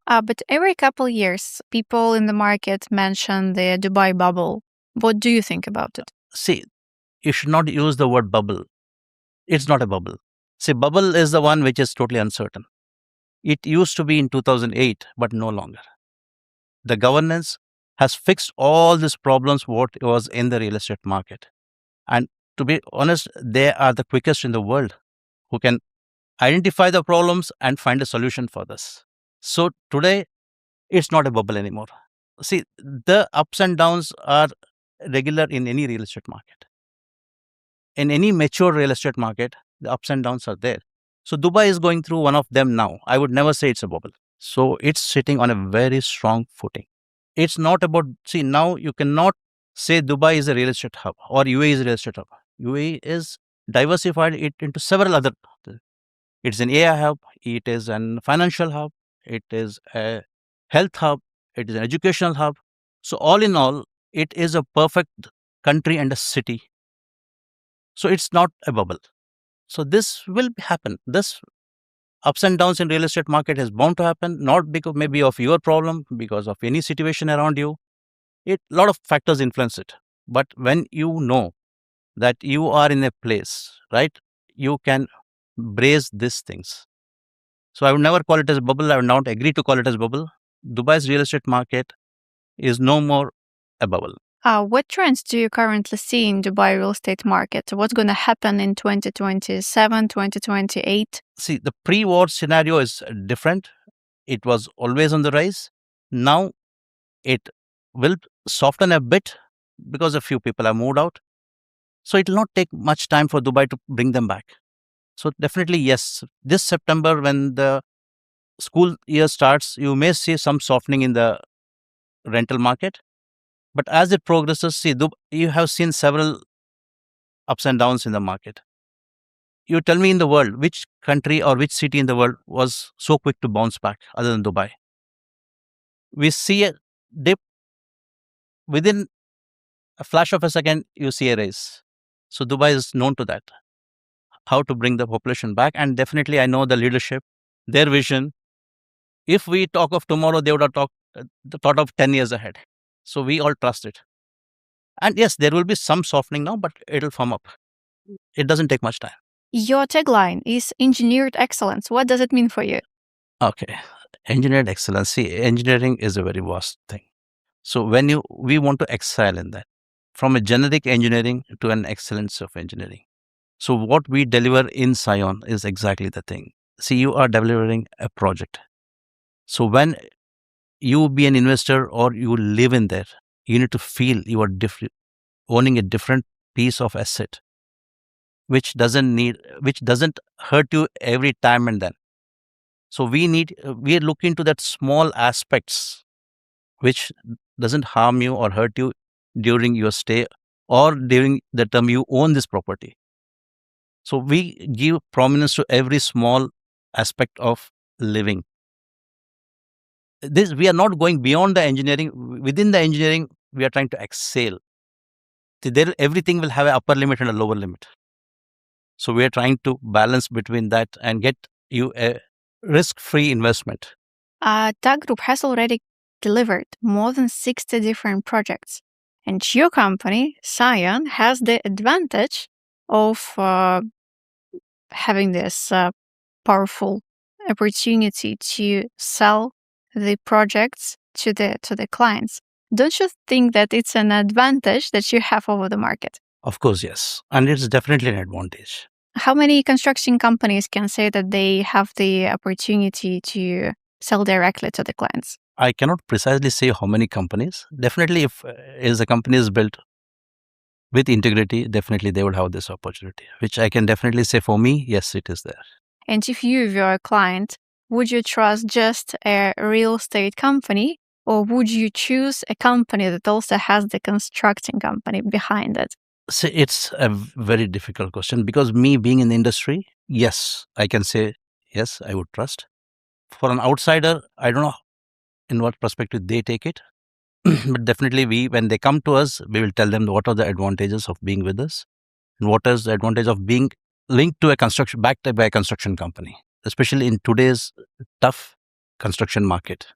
But every couple years, people in the market mention the Dubai bubble. What do you think about it? See, you should not use the word bubble. It's not a bubble. See, bubble is the one which is totally uncertain. It used to be in 2008, but no longer. The governance has fixed all these problems what was in the real estate market. And to be honest, they are the quickest in the world who can identify the problems and find a solution for this. So today, it's not a bubble anymore. See, the ups and downs are regular in any real estate market. In any mature real estate market, the ups and downs are there. So Dubai is going through one of them now. I would never say it's a bubble. So it's sitting on a very strong footing. It's not about, see, now you cannot say Dubai is a real estate hub or UAE is a real estate hub. UAE is diversified it into several other. It's an AI hub, it is an financial hub, it is a health hub, it is an educational hub. So all in all, it is a perfect country and a city. So it's not a bubble. So this will happen. This ups and downs in real estate market is bound to happen, not because maybe of your problem, because of any situation around you. A lot of factors influence it. But when you know that you are in a place, right, you can brace these things. So I would never call it as a bubble. I would not agree to call it as a bubble. Dubai's real estate market is no more a bubble. What trends do you currently see in Dubai real estate market? What's going to happen in 2027, 2028? See, the pre-war scenario is different. It was always on the rise. Now it will soften a bit because a few people have moved out. So it will not take much time for Dubai to bring them back. So definitely, yes, this September when the school year starts, you may see some softening in the rental market. But as it progresses, see, you have seen several ups and downs in the market. You tell me in the world, which country or which city in the world was so quick to bounce back other than Dubai? We see a dip within a flash of a second, you see a raise. So Dubai is known to that, how to bring the population back. And definitely, I know the leadership, their vision. If we talk of tomorrow, they would have thought of 10 years ahead. So we all trust it. And yes, there will be some softening now, but it'll firm up. It doesn't take much time. Your tagline is engineered excellence. What does it mean for you? Okay. Engineered excellence. See, engineering is a very vast thing. So when we want to excel in that, from a generic engineering to an excellence of engineering. So what we deliver in SAION is exactly the thing. See, you are delivering a project. So when you be an investor or you live in there, you need to feel you are owning a different piece of asset, which doesn't hurt you every time and then. So we look into that small aspects which doesn't harm you or hurt you during your stay or during the term you own this property. So we give prominence to every small aspect of living. We are not going beyond the engineering. Within the engineering, we are trying to excel. Everything will have an upper limit and a lower limit. So we are trying to balance between that and get you a risk-free investment. TAG Group has already delivered more than 60 different projects. And your company, SAION, has the advantage of having this powerful opportunity to sell the projects to the clients. Don't you think that it's an advantage that you have over the market? Of course, yes. And it's definitely an advantage. How many construction companies can say that they have the opportunity to sell directly to the clients? I cannot precisely say how many companies. Definitely, if a company is built with integrity, definitely they would have this opportunity, which I can definitely say for me, yes, it is there. And if you were a client, would you trust just a real estate company, or would you choose a company that also has the constructing company behind it? See, it's a very difficult question because me being in the industry, yes, I can say, yes, I would trust. For an outsider, I don't know in what perspective they take it. But definitely when they come to us, we will tell them what are the advantages of being with us and what is the advantage of being linked to backed by a construction company, especially in today's tough construction market.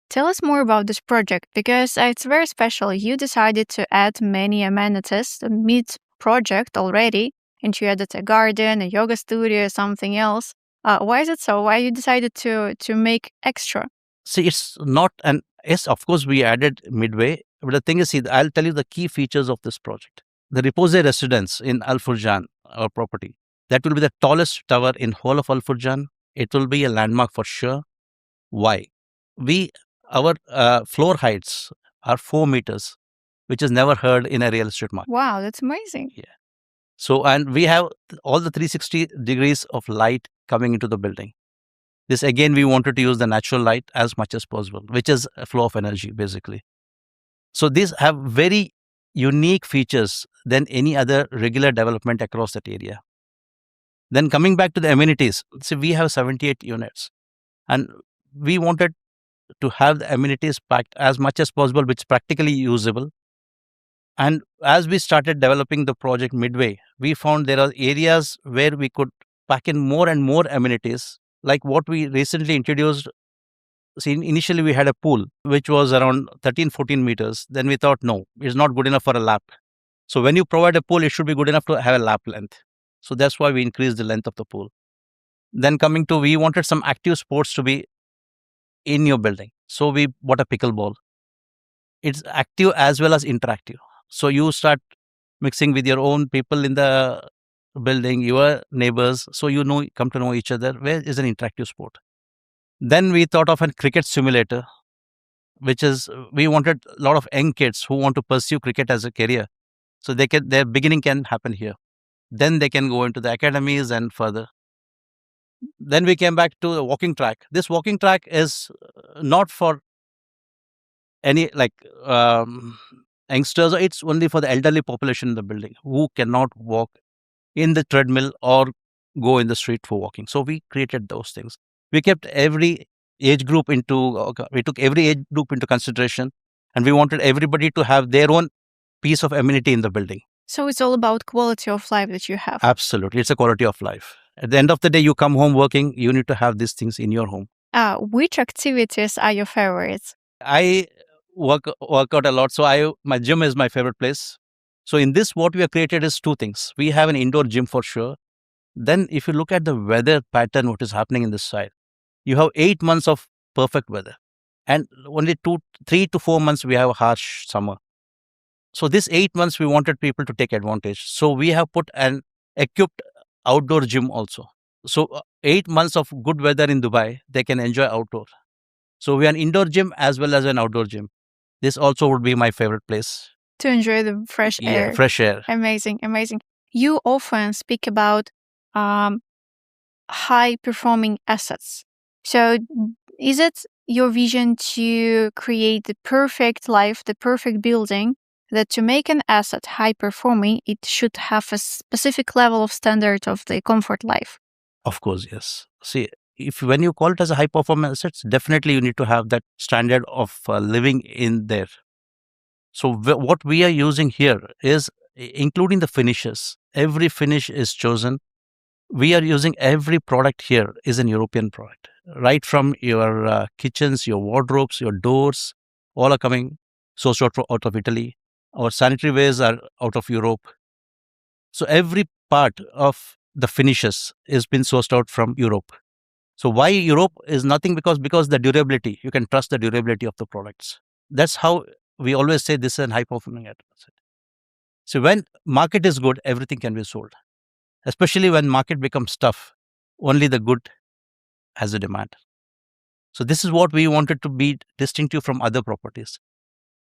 Tell us more about this project because it's very special. You decided to add many amenities mid-project already, and you added a garden, a yoga studio, something else. Why is it so? Why you decided to make extra? See, it's not an yes. Of course, we added midway, but the thing is, see, I'll tell you the key features of this project. The Repose residence in Al Furjan, our property, that will be the tallest tower in whole of Al Furjan. It will be a landmark for sure. Why? Our floor heights are 4 meters, which is never heard in a real estate market. Wow, that's amazing. Yeah. So, and we have all the 360 degrees of light coming into the building. This again, we wanted to use the natural light as much as possible, which is a flow of energy basically. So these have very unique features than any other regular development across that area. Then coming back to the amenities, see, we have 78 units, and we wanted to have the amenities packed as much as possible, which is practically usable. And as we started developing the project midway, we found there are areas where we could pack in more and more amenities, like what we recently introduced. See, initially we had a pool which was around 13, 14 meters. Then we thought, no, it's not good enough for a lap. So when you provide a pool, it should be good enough to have a lap length. So that's why we increased the length of the pool. Then coming to, we wanted some active sports to be in your building. So we bought a pickleball. It's active as well as interactive. So you start mixing with your own people in the building, your neighbors. So you know, come to know each other. Where is an interactive sport? Then we thought of a cricket simulator, which is, we wanted a lot of young kids who want to pursue cricket as a career. So their beginning can happen here. Then they can go into the academies and further. Then we came back to the walking track. This walking track is not for any youngsters. It's only for the elderly population in the building who cannot walk in the treadmill or go in the street for walking. So we created those things. We kept every age group we took every age group into consideration, and we wanted everybody to have their own piece of amenity in the building. So it's all about quality of life that you have. Absolutely. It's a quality of life. At the end of the day, you come home working, you need to have these things in your home. Which activities are your favorites? I work out a lot. So my gym is my favorite place. So in this, what we have created is two things. We have an indoor gym for sure. Then if you look at the weather pattern, what is happening in this side, you have 8 months of perfect weather. And only 3 to 4 months we have a harsh summer. So this 8 months we wanted people to take advantage. So we have put an equipped outdoor gym also. So 8 months of good weather in Dubai, they can enjoy outdoor. So we have an indoor gym as well as an outdoor gym. This also would be my favorite place. To enjoy the fresh air. Yeah, fresh air. Amazing, amazing. You often speak about high-performing assets. So is it your vision to create the perfect life, the perfect building, that to make an asset high-performing, it should have a specific level of standard of the comfort life? Of course, yes. See, when you call it as a high performance assets, definitely you need to have that standard of living in there. So what we are using here is including the finishes. Every finish is chosen. We are using every product here is an European product, right from your kitchens, your wardrobes, your doors, all are coming sourced out of Italy. Our sanitary wares are out of Europe. So every part of the finishes is been sourced out from Europe. So why Europe is nothing because the durability, you can trust the durability of the products. That's how we always say this is an high performing asset. So when market is good, everything can be sold. Especially when market becomes tough, only the good has a demand. So this is what we wanted to be distinctive from other properties.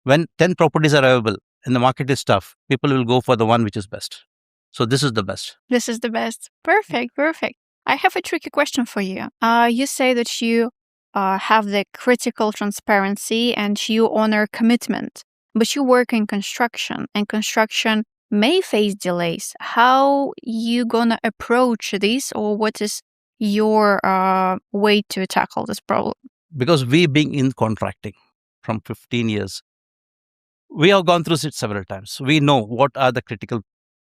When 10 properties are available and the market is tough, people will go for the one which is best. So this is the best. This is the best. Perfect, perfect. I have a tricky question for you. You say that you have the critical transparency and you honor commitment, but you work in construction, and construction may face delays. How you gonna approach this, or what is your way to tackle this problem? Because we being in contracting from 15 years, we have gone through it several times. We know what are the critical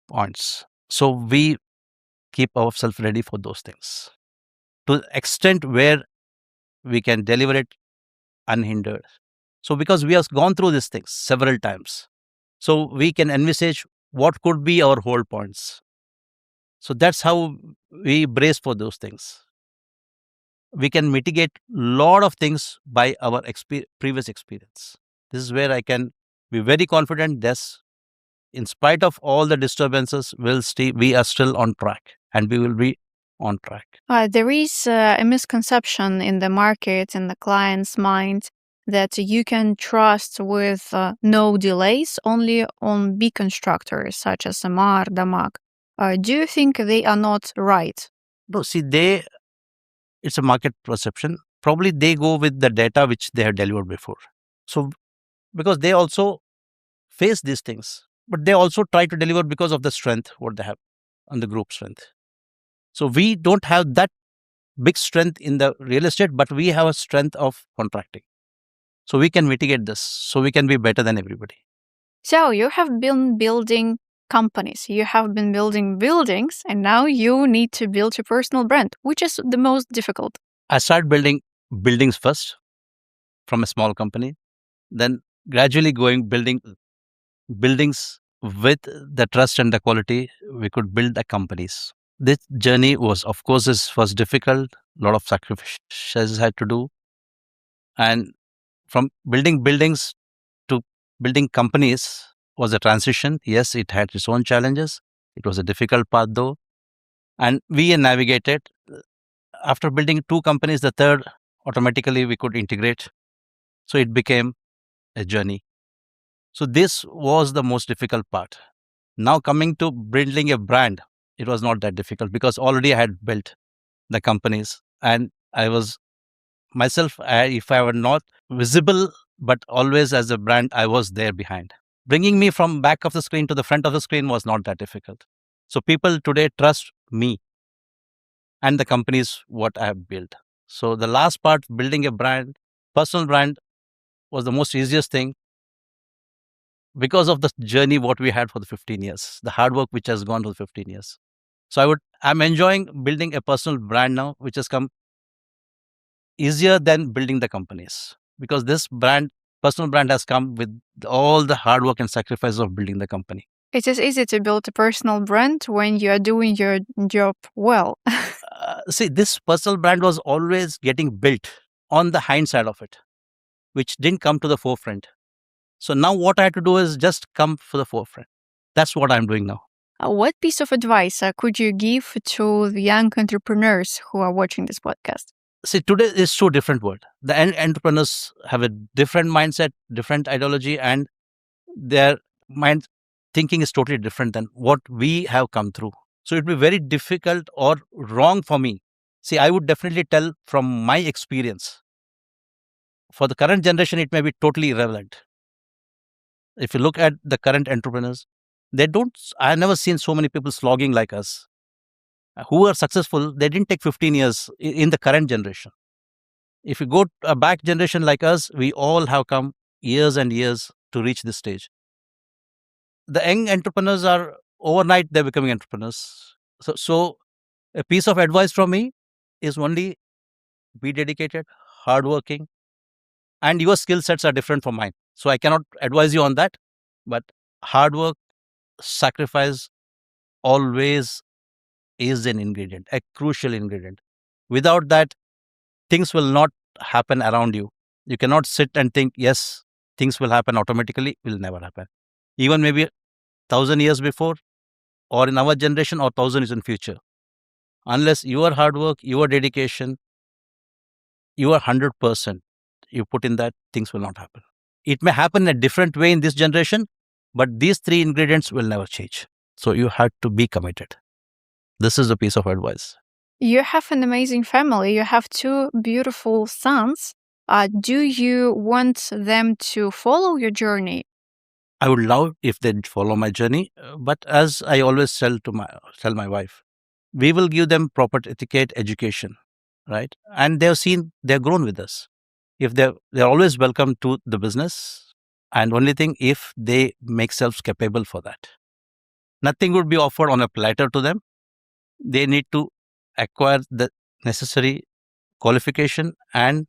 points. So we keep ourselves ready for those things. To the extent where we can deliver it unhindered. So because we have gone through these things several times, so we can envisage what could be our hold points. So that's how we brace for those things. We can mitigate lot of things by our previous experience. This is where I can be very confident. This, in spite of all the disturbances, we are still on track, and we will be on track. There is a misconception in the market, in the client's mind, that you can trust with no delays only on big constructors such as Amar, Damak. Do you think they are not right? No, see, it's a market perception. Probably they go with the data which they have delivered before. So, because they also face these things, but they also try to deliver because of the strength what they have on the group strength. So we don't have that big strength in the real estate, but we have a strength of contracting. So we can mitigate this. So we can be better than everybody. So you have been building companies, you have been building buildings, and now you need to build your personal brand, which is the most difficult. I started building buildings first from a small company, then gradually building buildings with the trust and the quality. We could build the companies. This journey of course, was difficult. A lot of sacrifices had to do, and from building buildings to building companies was a transition. Yes, it had its own challenges. It was a difficult path though, and we navigated. After building two companies, the third automatically we could integrate. So it became a journey. So this was the most difficult part. Now coming to building a brand, it was not that difficult because already I had built the companies, and I was myself, if I were not visible, but always as a brand, I was there behind. Bringing me from back of the screen to the front of the screen was not that difficult. So people today trust me and the companies what I have built. So the last part, building a brand, personal brand, was the most easiest thing because of the journey what we had for the 15 years, the hard work which has gone for the 15 years. So I'm enjoying building a personal brand now, which has come easier than building the companies, because this personal brand has come with all the hard work and sacrifice of building the company. It is easy to build a personal brand when you are doing your job well. See, this personal brand was always getting built on the hindsight of it, which didn't come to the forefront. So now what I had to do is just come for the forefront. That's what I'm doing now. What piece of advice could you give to the young entrepreneurs who are watching this podcast? See, today is so different world. The entrepreneurs have a different mindset, different ideology, and their mind thinking is totally different than what we have come through. So it would be very difficult or wrong for me. See, I would definitely tell from my experience. For the current generation, it may be totally irrelevant. If you look at the current entrepreneurs, I have never seen so many people slogging like us. Who are successful, they didn't take 15 years in the current generation. If you go a back generation like us, we all have come years and years to reach this stage. The young entrepreneurs are overnight, they're becoming entrepreneurs. So a piece of advice from me is only be dedicated, hardworking, and your skill sets are different from mine. So I cannot advise you on that, but hard work, sacrifice always is an ingredient, a crucial ingredient. Without that, things will not happen around you. You cannot sit and think, yes, things will happen automatically. Will never happen. Even maybe 1,000 years before, or in our generation, or 1,000 years in future. Unless your hard work, your dedication, your 100%, you put in that, things will not happen. It may happen in a different way in this generation, but these three ingredients will never change. So you have to be committed. This is a piece of advice. You have an amazing family. You have two beautiful sons. Do you want them to follow your journey? I would love if they'd follow my journey, but as I always tell my wife, we will give them proper etiquette education, right? And they've grown with us. If they're always welcome to the business, and only thing if they make selves capable for that. Nothing would be offered on a platter to them. They need to acquire the necessary qualification, and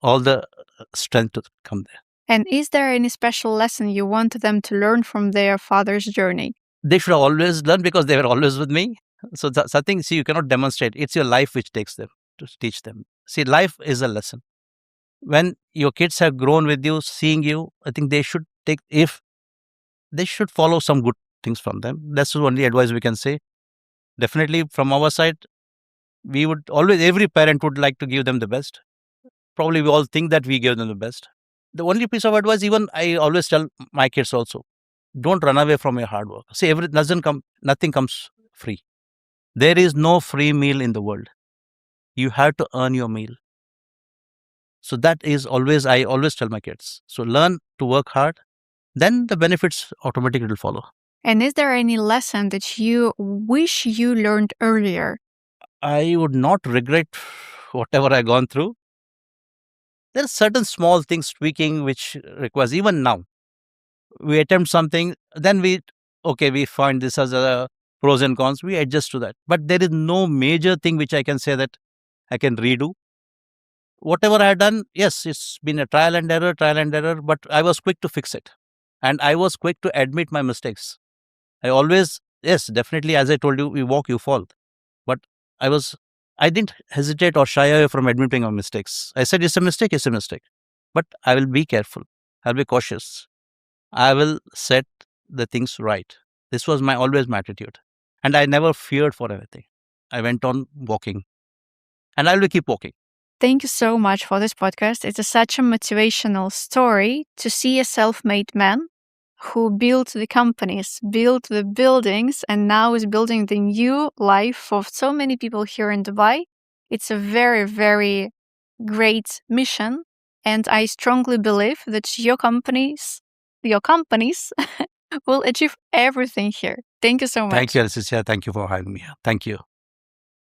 all the strength to come there. And is there any special lesson you want them to learn from their father's journey? They should always learn because they were always with me. So something, see, you cannot demonstrate. It's your life which takes them to teach them. See, life is a lesson. When your kids have grown with you, seeing you, I think they should they should follow some good things from them. That's the only advice we can say. Definitely from our side, we would always, every parent would like to give them the best. Probably we all think that we give them the best. The only piece of advice, even I always tell my kids also, don't run away from your hard work. See, nothing comes free. There is no free meal in the world. You have to earn your meal. So that is always, I always tell my kids. So learn to work hard, then the benefits automatically will follow. And is there any lesson that you wish you learned earlier? I would not regret whatever I gone through. There are certain small things tweaking which requires, even now, we attempt something, then we find this as a pros and cons, we adjust to that. But there is no major thing which I can say that I can redo. Whatever I had done, yes, it's been a trial and error, but I was quick to fix it. And I was quick to admit my mistakes. I always, yes, definitely, as I told you, you walk, you fall. But I didn't hesitate or shy away from admitting my mistakes. I said, it's a mistake. But I will be careful. I'll be cautious. I will set the things right. This was always my attitude. And I never feared for anything. I went on walking. And I will keep walking. Thank you so much for this podcast. It's such a motivational story to see a self-made man who built the companies, built the buildings, and now is building the new life of so many people here in Dubai. It's a very, very great mission. And I strongly believe that your companies will achieve everything here. Thank you so much. Thank you, Alicia. Thank you for having me here. Thank you.